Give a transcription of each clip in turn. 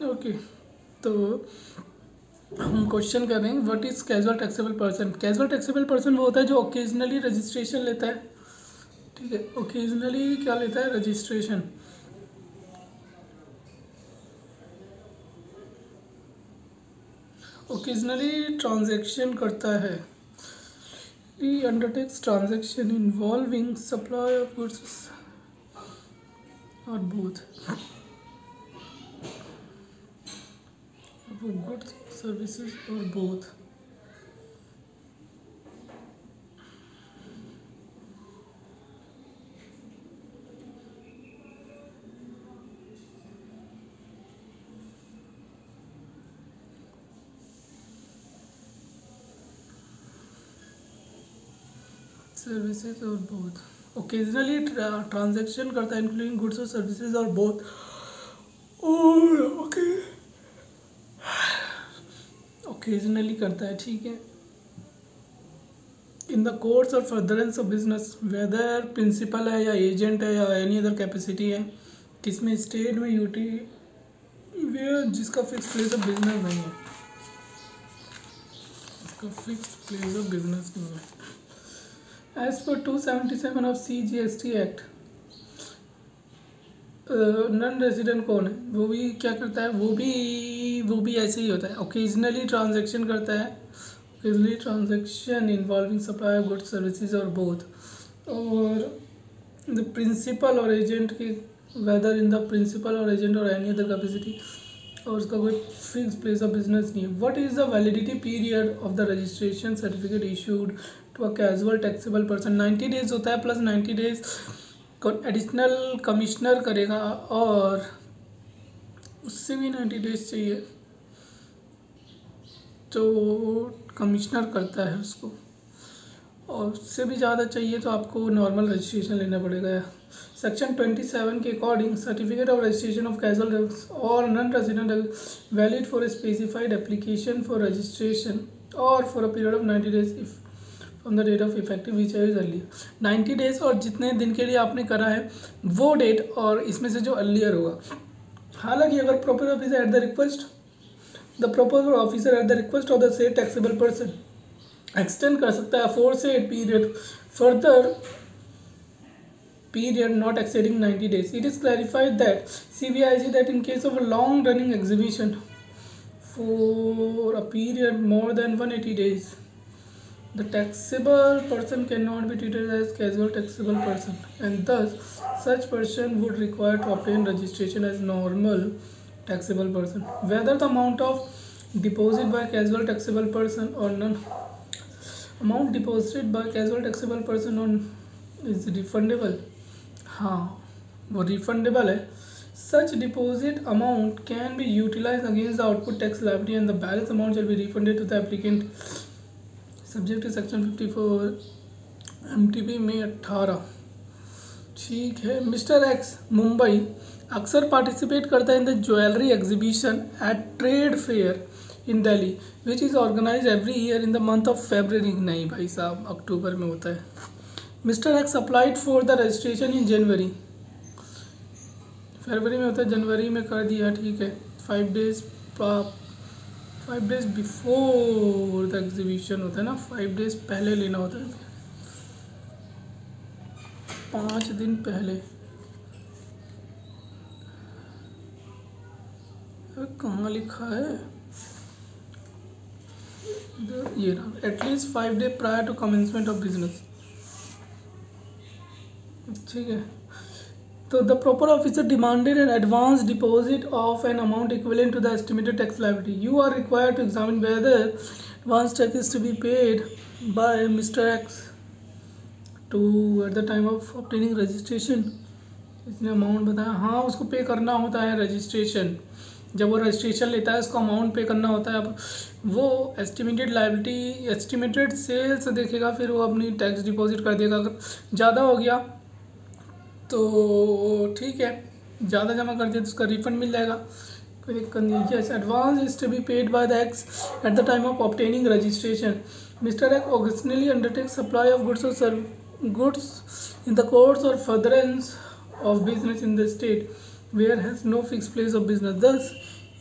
Okay, तो हम question कर रहे हैं what is casual taxable person. Casual taxable person वो होता है जो ओकेजनली रजिस्ट्रेशन लेता है। ठीक है, ओकेजनली क्या लेता है? रजिस्ट्रेशन। ओकेजनली ट्रांजैक्शन करता है। He undertakes transaction involving supply of goods or both. Goods, services or both. Services और बोथ। ओकेजनली ट्रांजैक्शन करता है इंक्लूडिंग गुड्स और सर्विसेज और बोथ। और ओकेजनली करता है, ठीक है। इन द कोर्स और furtherance of business, whether principal है या एजेंट है या एनी अदर कैपेसिटी है, किसमें? स्टेट में, यूटी वे, जिसका फिक्स प्लेस ऑफ बिजनेस नहीं है, इसका फिक्स प्लेस ऑफ बिजनेस नहीं है। As per 277 of CGST act, non resident कौन है? वो भी क्या करता है? वो भी ऐसे ही होता है, ओकेजनली ट्रांजैक्शन करता है। Occasionally transaction involving supply of goods services और बोथ। और द प्रिंसिपल और एजेंट की, वेदर इन द प्रिंसिपल और एजेंट और एनी अदर कैपेसिटी, और उसका कोई फिक्स प्लेस ऑफ बिजनेस नहीं है। What is the validity period of the registration certificate issued to a casual taxable person? 90 days होता है, प्लस 90 डेज एडिशनल कमिश्नर करेगा, और उससे भी 90 डेज चाहिए तो कमिश्नर करता है उसको, और उससे भी ज़्यादा चाहिए तो आपको नॉर्मल रजिस्ट्रेशन लेना पड़ेगा। सेक्शन 27 के according certificate of registration of casual और non resident valid for a specified application for registration और for a period of 90 days if on the date of effective which is earlier. 90 days और जितने दिन के लिए आपने करा है वो डेट, और इसमें से जो अर्लियर होगा। हालांकि अगर proper officer at the request, the proper officer at the request of the said taxable person extend कर सकता है फोर से 8 period further period not exceeding 90 days. It is clarified that CBIG that in case of a long running exhibition for a period more than 180 days, the taxable person cannot be treated as casual taxable person, and thus such person would require to obtain registration as normal taxable person. Whether the amount of deposit by casual taxable person or none amount deposited by casual taxable person on is refundable, हाँ वो refundable है। Such deposit amount can be utilise against the output tax liability and the balance amount shall be refunded to the applicant subject to section 54 MTB में 18। ठीक है। Mister x Mumbai अक्सर participate करता है in the jewellery exhibition at trade fair in Delhi which is organise every year in the month of February. नहीं भाई साहब, अक्टूबर में होता है। Mister X applied for the registration in January, फरवरी में होता है, जनवरी में कर दिया, ठीक है। 5 डेज बिफोर द एग्जीबिशन होता है ना, 5 डेज पहले लेना होता है, 5 दिन पहले। कहाँ लिखा है? ये रहा, at least 5 day prior to commencement of business. ठीक है। तो the proper officer demanded an advance deposit of an amount equivalent to the estimated tax liability. You are required to examine whether advance tax is to be paid by mister X to at the time of obtaining registration. इसने amount बताया, हाँ उसको पे करना होता है registration, जब वो रजिस्ट्रेशन लेता है उसको अमाउंट पे करना होता है। अब वो एस्टिमेटेड लायबिलिटी, एस्टिमेटेड सेल्स देखेगा, फिर वो अपनी टैक्स डिपॉजिट कर देगा। अगर ज़्यादा हो गया तो ठीक है, ज़्यादा जमा कर दिया तो उसका रिफंड मिल जाएगा, कोई दिक्कत नहीं है। Yes, advance is to be paid by the X at the time of obtaining registration. Mister X occasionally undertake supply of goods in the course और furtherance of business in the state where has no fixed place of business. Thus,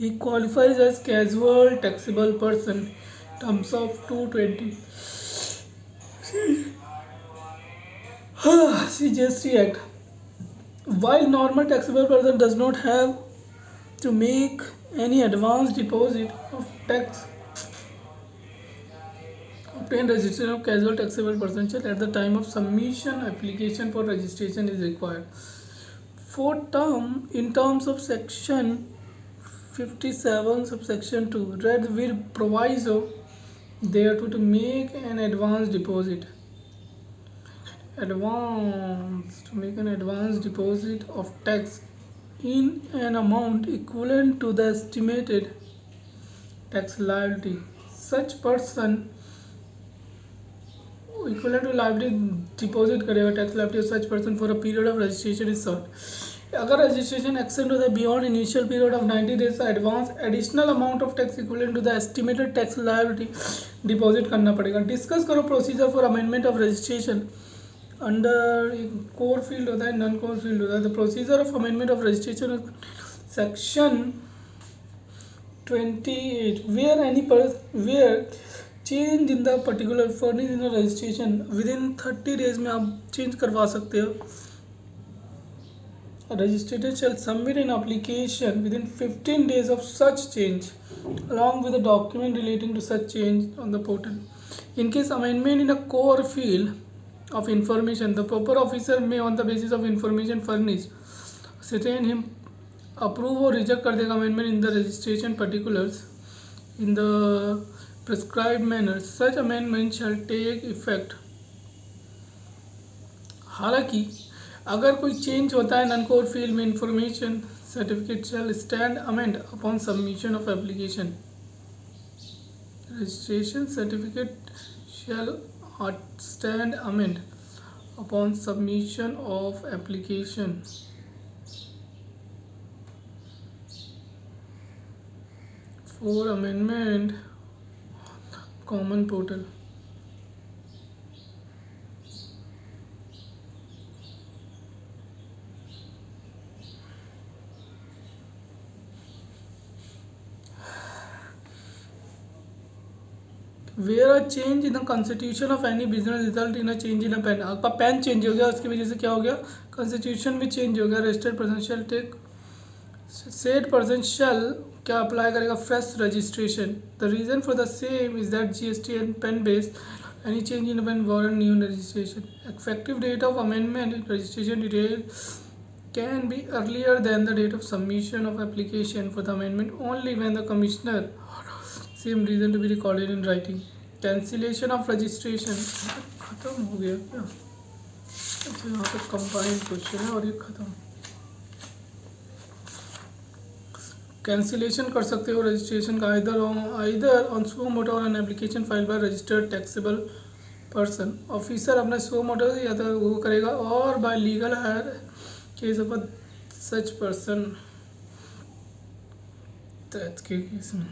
he qualifies as casual taxable person terms of 220 CGST Act. While normal taxable person does not have to make any advance deposit of tax, obtain registration of casual taxable person shall at the time of submission application for registration is required. For term in terms of section 57 subsection 2 read with proviso thereto to make an advance deposit of tax in an amount equivalent to the estimated tax liability. Such person equivalent to liability deposit करेगा tax liability of such person for a period of registration is sought. अगर registration extend होता है beyond initial period of 90 days का advance additional amount of tax equivalent to the estimated tax liability deposit करना पड़ेगा. Discuss करो procedure for amendment of registration. Under core field होता है, non core field होता है. The procedure of amendment of registration section 28 where change in the particular furnish in the registration within 30 days में आप change करवा सकते हो. Registered shall submit an application within 15 days of such change along with a document relating to such change on the portal. In case amendment in a core field of information, the proper officer may on the basis of information furnished certain him approve or reject कर देगा amendment in the registration particulars in the prescribed manner. Such amendment shall take effect. हालांकि अगर कोई change होता है non core field में information certificate shall stand amend upon submission of application. Registration certificate shall stand amend upon submission of application. For amendment common portal. Where a change in the constitution of any business result in a change in a PAN. आपका PAN change हो गया, उसकी वजह से क्या हो गया, constitution भी चेंज हो गया. Registered person shall take said person shall क्या अप्लाई करेगा, fresh registration. The reason for the same is that GST and PAN based any change in a PAN warrant new registration. Effective date of amendment registration detail can be earlier than the date of submission of application for the amendment only when the commissioner same reason to be recorded in writing. Cancellation of registration खत्म हो गया क्या? अच्छा यहाँ पे combined question है और ये खत्म. कैंसिलेशन कर सकते हो रजिस्ट्रेशन का आइदर ऑन सो मोटो और an application file by registered taxable person. Officer अपना सो मोटो या तो वो करेगा और by legal higher case of such person के केस में.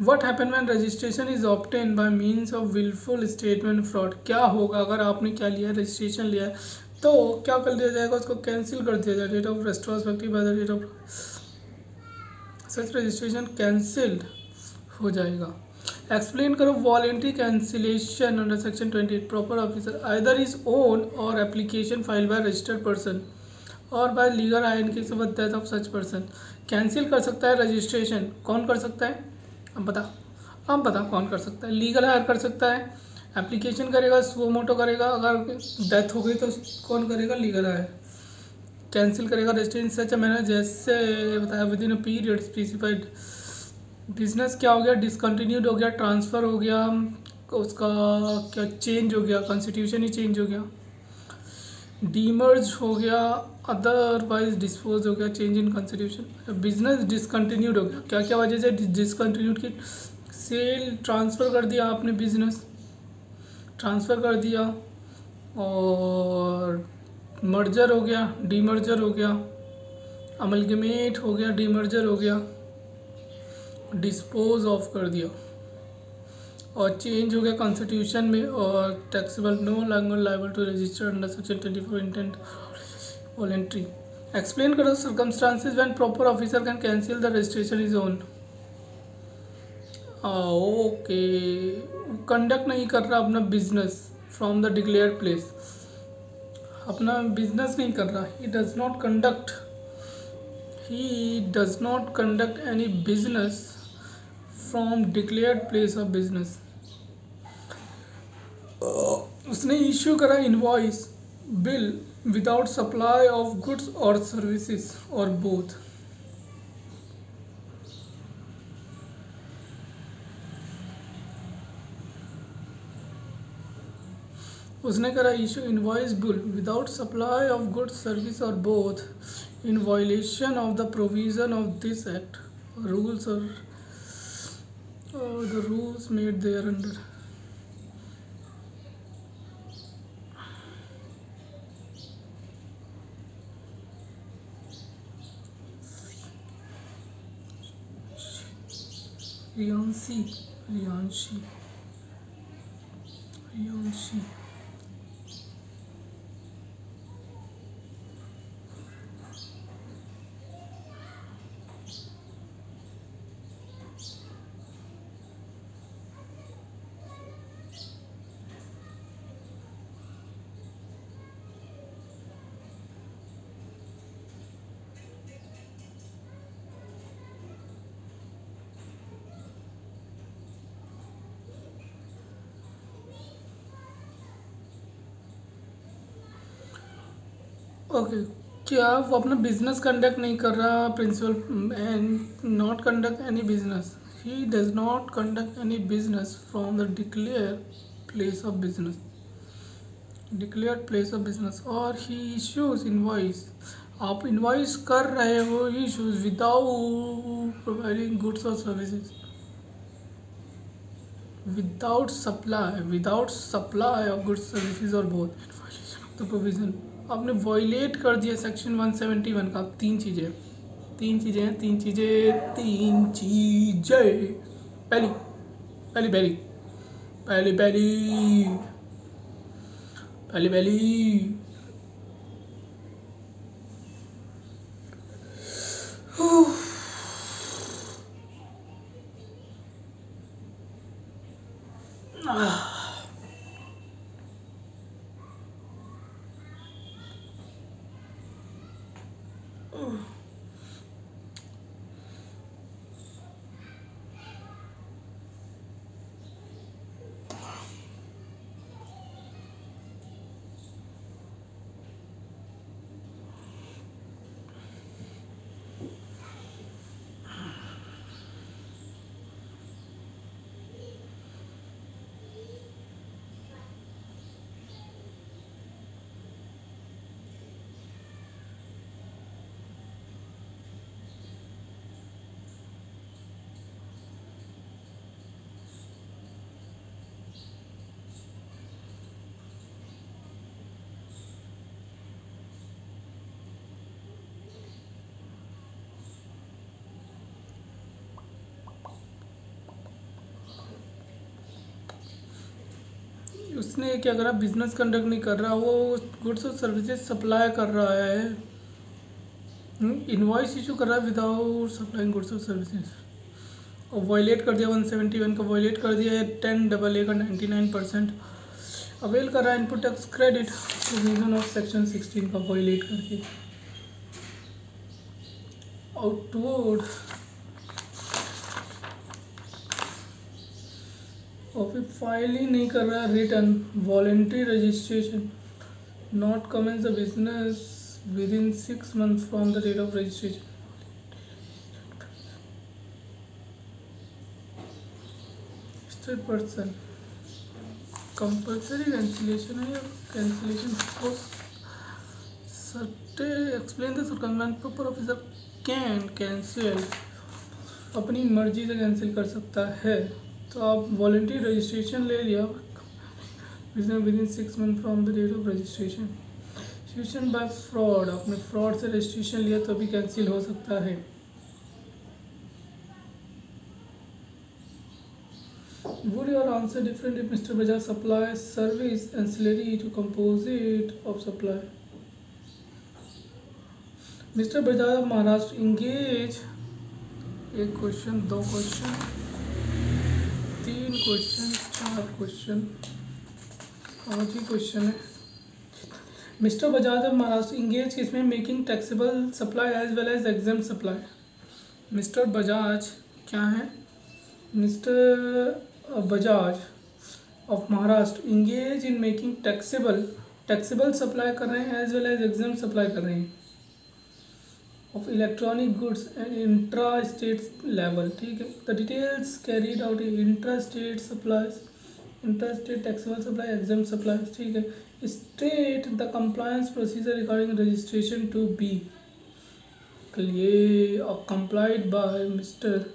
What happen when registration is obtained by means of willful statement fraud? क्या होगा अगर आपने क्या लिया है, रजिस्ट्रेशन लिया है, तो क्या कर दिया जाएगा, उसको कैंसिल कर दिया जाएगा. Date of retrospective by the date of such registration cancelled हो जाएगा. एक्सप्लेन करो voluntary cancellation under section 28. Proper officer either is own और application file by registered person और by legal heir case of death of such person. Cancel कर सकता है registration. कौन कर सकता है, हम पता कौन कर सकता है. लीगल हायर कर सकता है, एप्लीकेशन करेगा, सो मोटो करेगा, अगर डेथ हो गई तो कौन करेगा, लीगल हायर. कैंसिल करेगा रजिस्ट्रेशन सच अ मैनर जैसे बताया with in a period specified. Business क्या हो गया, डिसकंटिन्यूड हो गया, ट्रांसफ़र हो गया, उसका क्या चेंज हो गया, कॉन्स्टिट्यूशन ही चेंज हो गया, डीमर्ज हो गया, अदरवाइज डिस्पोज हो गया, change in constitution. Business discontinued हो गया, क्या क्या वजह से डिसकंटिन्यूड की, सेल ट्रांसफ़र कर दिया आपने, बिजनेस ट्रांसफ़र कर दिया, और मर्जर हो गया, डीमर्जर हो गया, अमलगमेट हो गया, डीमर्जर हो गया, डिस्पोज ऑफ कर दिया, और चेंज हो गया कॉन्स्टिट्यूशन में, और taxable no longer liable to register under section 24 intent voluntary. Explain करो circumstances when proper officer can cancel the registration is own. Okay, conduct नहीं कर रहा अपना business from the declared place, अपना बिजनेस नहीं कर रहा, he does not conduct any business from declared place of business. उसने इश्यू करा invoice bill without supply of goods और सर्विसेज और बोथ। उसने करा issue invoice bill without supply of goods service और both in violation of the provision of this act rules और the rules made thereunder. Riyanshi okay, क्या वो अपना business conduct नहीं कर रहा principal and not conduct any business, he does not conduct any business from the declare place of business, declared place of business, और he issues invoice, आप invoice कर रहे हो इश्यूज विदाउट प्रोवाइडिंग गुड्स और services, without supply of goods services और both the provision. आपने violet कर दिया सेक्शन 171 का। तीन चीज़ें पहली उसने क्या करा, बिजनेस कंडक्ट नहीं कर रहा, वो गुड्स और सर्विसेज सप्लाई कर रहा है, इनवॉइस इशू कर रहा है विदाउट सप्लाइंग गुड्स और सर्विसेज, और वॉयलेट कर दिया 171 का, वॉयलेट कर दिया है 10AA का 99%, अवेल कर रहा है input tax credit provision of section 16 का वॉयलेट करके, आउटवर्ड और फिर फाइल ही नहीं कर रहा है return, voluntary registration, not commence the business within 6 months from the date of registration, state person, compulsory cancellation है या cancellation certain, explain the circumstance proper officer can cancel, अपनी मर्जी से कैंसिल कर सकता है। तो आप वॉलंटरी रजिस्ट्रेशन ले लिया within 6 months from the date of registration, registration by fraud, आपने फ्रॉड से रजिस्ट्रेशन लिया तो भी कैंसिल हो सकता है। Would your answer different if Mr. Bajaj supplies service ancillary to composite of supply? Mr. Bajaj of Maharashtra engage, एक question, दो क्वेश्चन, तीन क्वेश्चन, चार क्वेश्चन, पाँच ही क्वेश्चन है। Mister Bajaj of Maharashtra engage किसमें? Making taxable supply as well as exam supply. Mister Bajaj क्या है? Mister Bajaj of Maharashtra engage in making taxable supply कर रहे हैं as well as exam supply कर रहे हैं of electronic goods and intra state level. ठीक है, the details carried out intra state supplies, intra state taxable supply, exam supplies. ठीक है, state the compliance procedure regarding registration to be clear और complied by mister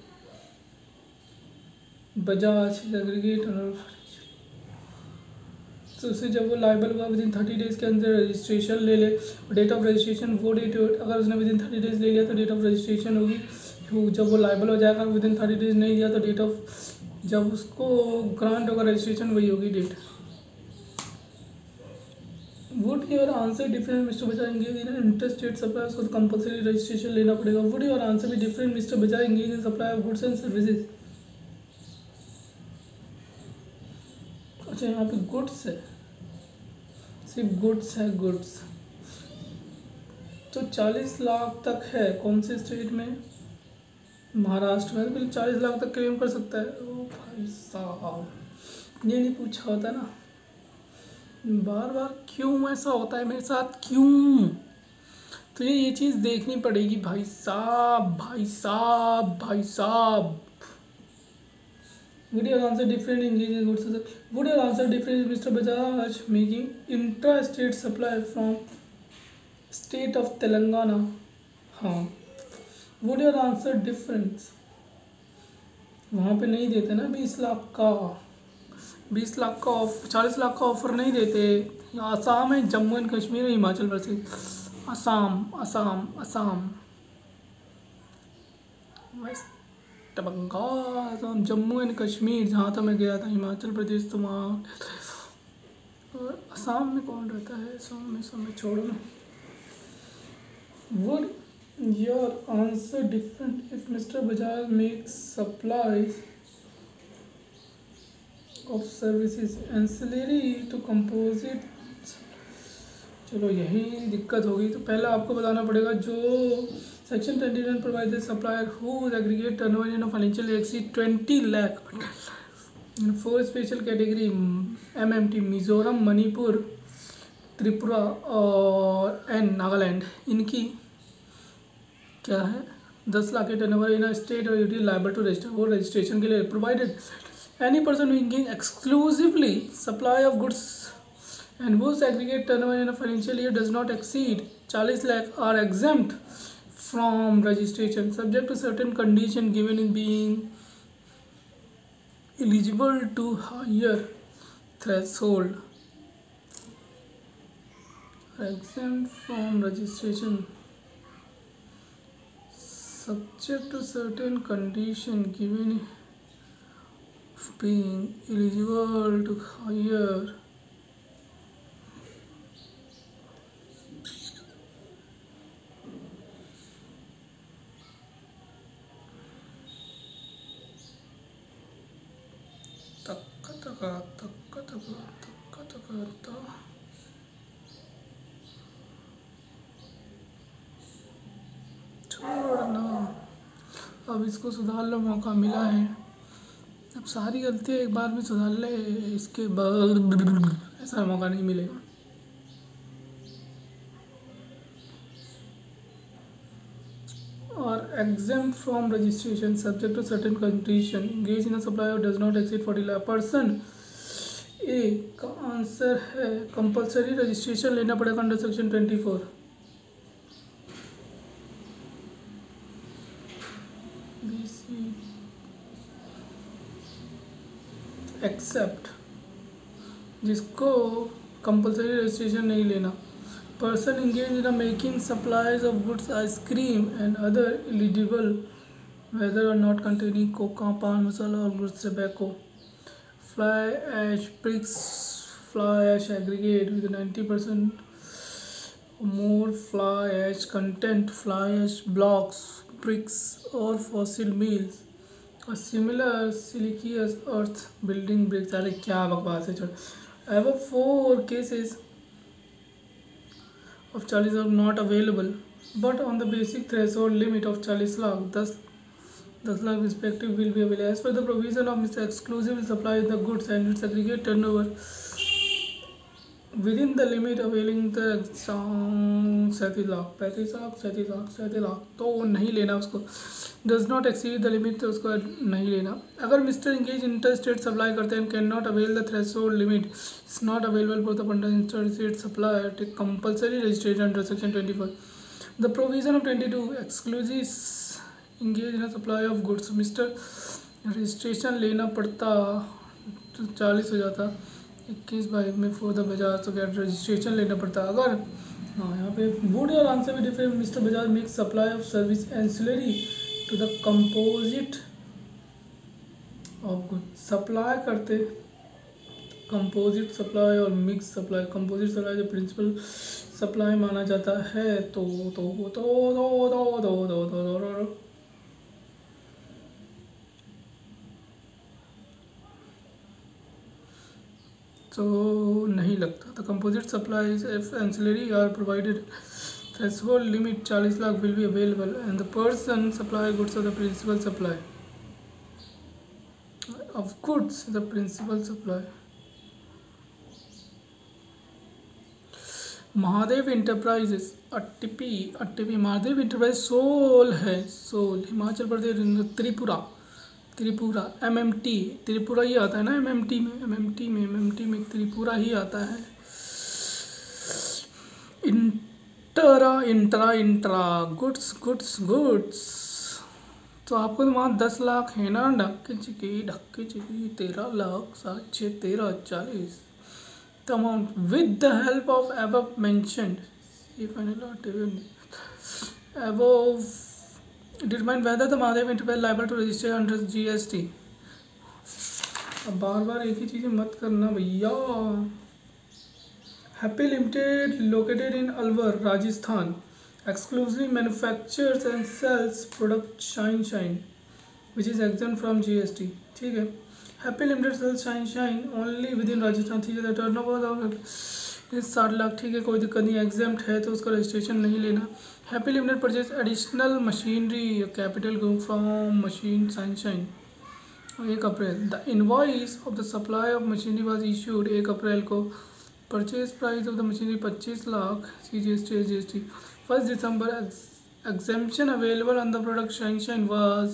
Bajaj aggregate. तो उसे जब वो liable हुआ विदिन 30 डेज के अंदर रजिस्ट्रेशन ले ले, डेट ऑफ रजिस्ट्रेशन वो डेट, अगर उसने विदिन 30 डेज ले लिया तो डेट ऑफ रजिस्ट्रेशन होगी। जब वो लाइबल हो जाएगा, विदिन 30 डेज नहीं लिया तो डेट ऑफ, जब उसको ग्रांट होगा रजिस्ट्रेशन वही होगी date. Would your answer different mister Bajaj engage in interstate supply, उसको कंपल्सरी रजिस्ट्रेशन लेना पड़ेगा। वुड योर आंसर भी different mister Bajaj engage in supply of goods and services. अच्छा, यहाँ पे गुड्स है, सिर्फ गुड्स है, गुड्स तो 40 लाख तक है। कौन से स्टेट में? महाराष्ट्र में। तो 40 लाख तक क्लेम कर सकता है। ओ भाई साहब, ये नहीं पूछा होता ना, बार बार क्यों ऐसा होता है मेरे साथ, क्यों? तो ये चीज़ देखनी पड़ेगी भाई साहब, भाई साहब, भाई साहब। Would your answer different in engaging goods? Would your answer different Mr. Bajaj making intra-state supply from state of Telangana? हाँ। Would your answer different? वहाँ पे नहीं देते ना 20 लाख का, 20 लाख का 40 लाख का ऑफर नहीं देते। आसाम है, जम्मू एंड कश्मीर, हिमाचल प्रदेश, आसाम, आसाम, आसाम, वेस्ट बंगाल, जम्मू एंड कश्मीर जहाँ तक मैं गया था, हिमाचल प्रदेश तो वहाँ, और असम में कौन रहता है? असम में सब में छोड़ो ना। Would your answer different if mister Bajaj makes supplies of services ancillary to composite. चलो यही दिक्कत होगी। तो पहले आपको बताना पड़ेगा जो Section 29 provides a supplier whose aggregate turnover in a financial year exceed 20 lakh in 4 special category MMT Mizoram, Manipur, Tripura और एंड नागालैंड, इनकी क्या है 10 लाख के टर्नओवर इन स्टेट और यूटी लाइबल टू रजिस्टर, वो रजिस्ट्रेशन के लिए provided any person engage exclusively supply of goods and whose aggregate turnover in a financial year does not exceed 40 lakh are exempt from registration subject to certain condition given in being eligible to higher threshold, exempt from registration subject to certain condition given being eligible to higher छोड़ना। अब इसको सुधार लो, मौका मिला है, अब सारी गलतियाँ एक बार में सुधार ले, इसके बाद ऐसा मौका नहीं मिलेगा। और exempt from registration subject to certain condition engage in a supply or does not exceed 40 lakh person। ए का आंसर है कंपलसरी रजिस्ट्रेशन लेना पड़ेगा अंडर सेक्शन 24। BC एक्सेप्ट, जिसको कंपलसरी रजिस्ट्रेशन नहीं लेना, person engaged in a making supplies of goods, ice cream and other eligible whether or not containing coca, pan masala or goods tobacco fly ash bricks, fly ash aggregate with 90% more fly ash content, fly ash blocks, bricks or fossil meals or similar siliceous earth building bricks. अरे क्या बकवास है, छोड़. Above 4 cases of 40 are not available, but on the basic threshold limit of 40 lakh, 10 lakh respective will be available. As per the provision of Mr. Exclusive will supply the goods and its aggregate turnover within the limit availing the 37 lakh तो नहीं लेना उसको. Does not exceed the limit तो उसको नहीं लेना. अगर mister engage inter state supply करते हैं cannot avail the threshold limit, it's not available for the pander inter state supply take compulsory registration under section 24. The provision of 22 exclusive engage in supply of goods. Mister registration लेना पड़ता तो 40 हो जाता 21/22 में for the Bajaj तो क्या registration लेना पड़ता. अगर हाँ यहाँ पे वुड योर आंसर भी different. Mister Bajaj makes supply of service ancillary to the composite of good. Supply करते कंपोजिट सप्लाई और मिक्स सप्लाई. कंपोजिट सप्लाई जो प्रिंसिपल सप्लाई माना जाता है तो नहीं लगता. The composite supplies if ancillary are provided threshold limit 40 lakh will be available and the person supply goods of the principal supply of goods the principal supply. Mahadev enterprises अट्टिपी Mahadev enterprise soul है. Soul Himachal Pradesh Tripura MMT Tripura ही आता है ना. MMT में त्रिपुरा ही आता है. Intra goods तो आपको तो वहाँ 10 लाख है ना. ढक्के चिकी 13 lakh 7 6 13 40 the amount with the help of above mentioned above determine whether the Mahadev enterprise liable to register under GST. अब बार एक ही चीज़ें मत करना भैया. Happy Limited located in Alwar Rajasthan exclusively manufactures and sells product Shine which is exempt from GST. ठीक है. Happy Limited sells Shine only within Rajasthan. ठीक है. टर्नओवर 60 लाख. ठीक है, कोई दिक्कत नहीं. एग्जेम्प्ट है तो उसका रजिस्ट्रेशन नहीं लेना. Happy limited purchase additional machinery capital group from machine shine 1 April. The invoice of the supply of machinery was issued 1 अप्रैल को. Purchase price of the machinery 25 lakh CGST 1 December. Exemption available on the product shine was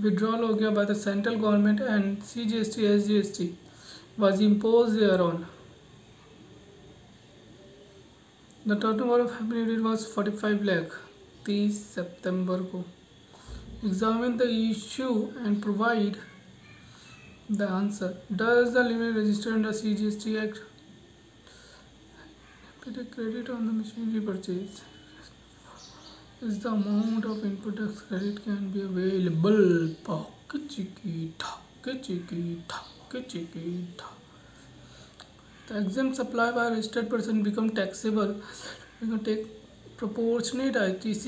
withdrawal हो गया by the central government and CGST SGST was imposed thereon. The turnover of Happy Limited was 45 lakh 30 सितंबर को. Examine the issue and provide the answer. Does the limit register under CGST Act? Credit on the machinery purchase. Is the amount of input tax credit can be available? The exempt supply by a registered person become taxable. We can take proportionate ITC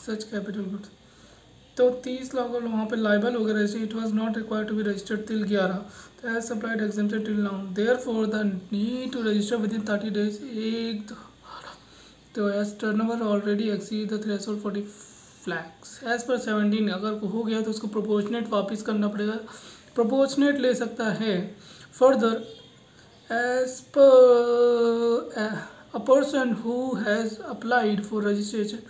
such capital goods. तो 30 लाख और वहाँ पे liable हो गया. It was not required to be registered till 11. तो as supplied exempted till now. Therefore the need to register within 30 days. एक तो as turnover already exceed the threshold 40 lakhs. As per 17 अगर हो गया तो उसको प्रोपोर्शनेट वापस करना पड़ेगा. प्रोपोर्शनेट ले सकता है. Further as per a person who has applied for registration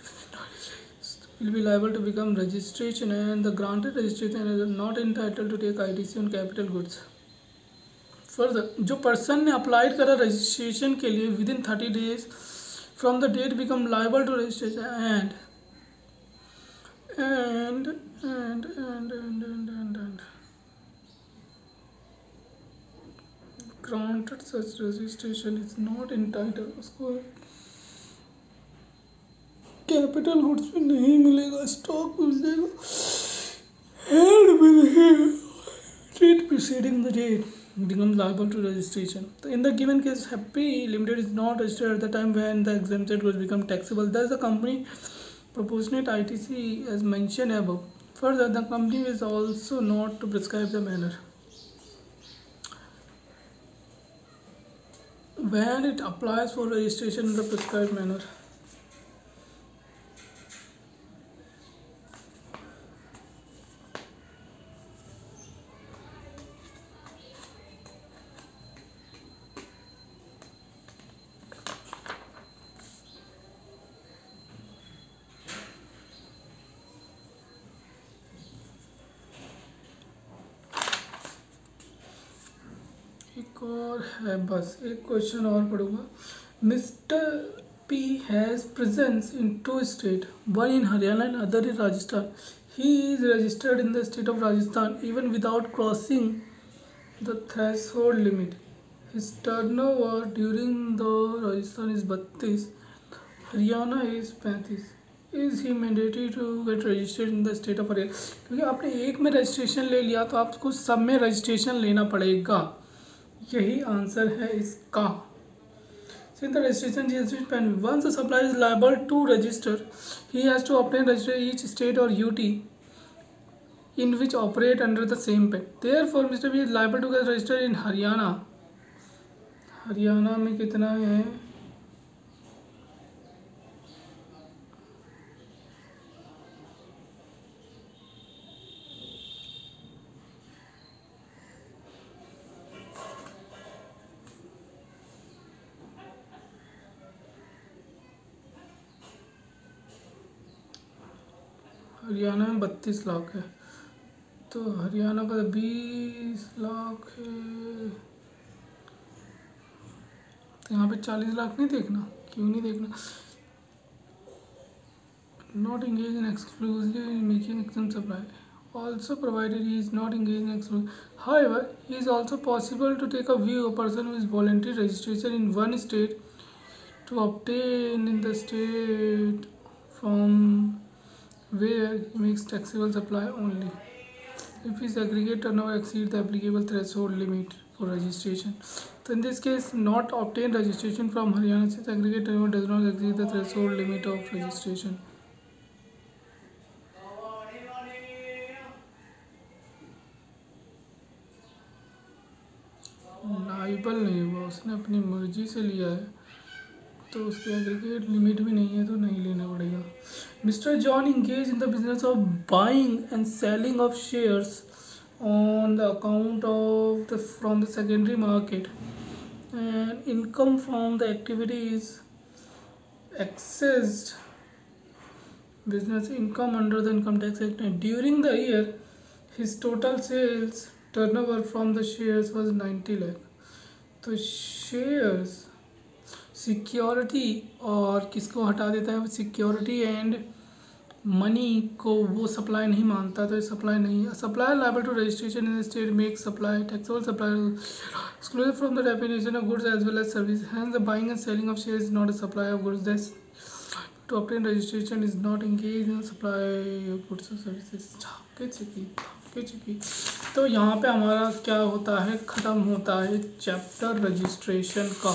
will be liable to become registration and the granted registration is not entitled to take ITC on capital goods. Further, जो person ने apply करा registration के लिए with in 30 days from the date become liable to registration and granted such registration is not entitled. उसको capital goods में नहीं मिलेगा, stock मिल जाएगा. and will treat preceding the date becomes liable to registration. So in the given case, Happy Limited is not registered at the time when the exempted goods become taxable. Thus, the company proportionate ITC as mentioned above. Further, the company is also not to prescribe the manner when it applies for registration in the prescribed manner. एक और है, बस एक question और पढ़ूंगा. Mister P has presence in two states, one in Haryana and other in Rajasthan. He is registered in the state of Rajasthan even without crossing the threshold limit. His turnover during the Rajasthan is 32, Haryana is 35. Is he mandatory to get registered in the state of Haryana? क्योंकि आपने एक में registration ले लिया तो आपको सब में रजिस्ट्रेशन लेना पड़ेगा. यही आंसर है इसका. Since the registration is pending, once the supplier is liable to register, he has to obtain registration each state or UT in which operate under the same pen. Therefore, Mr. B is liable to get registered in Haryana. Haryana में कितना है? हरियाणा में 32 लाख है, तो हरियाणा का 20 लाख है, तो यहाँ पे 40 लाख नहीं देखना? क्यों नहीं देखना? Not engaged in exclusively in making exam supply. Also provided he is not engaged in exclusive. However, he is also possible to take a view a person who is voluntary registration in one state to obtain in the state from where he makes taxable supply only if his aggregate turnover exceeds the applicable threshold limit for registration. So in this case, not obtain registration from Haryana since aggregate turnover does not exceed the threshold limit of registration. Liable नहीं हुआ, उसने अपनी मर्जी से लिया है, तो उसके एग्रीगेट लिमिट भी नहीं है, तो नहीं लेना पड़ेगा. Mister John engage in the business of buying and selling of shares on the account of the from the secondary market and income from the activities accessed business income under the Income Tax Act. During the year, his total sales turnover from the shares was 90 lakh. तो shares security और किसको हटा देता है? Security and money को वो supply नहीं मानता, तो ये सप्लाई नहीं है. Supply liable to registration in state make supply taxable supply excluded from the definition of goods as well as service. Hence the buying and selling of shares is not a supply of goods. That's to obtain registration is not engaged in supply of goods or services. तो यहाँ पे हमारा क्या होता है? ख़त्म होता है चैप्टर रजिस्ट्रेशन का.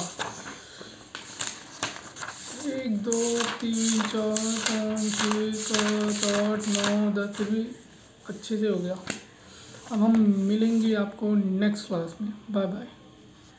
1 2 3 4 5 6 7 8 9 10 भी अच्छे से हो गया. अब हम मिलेंगे आपको नेक्स्ट क्लास में. Bye bye.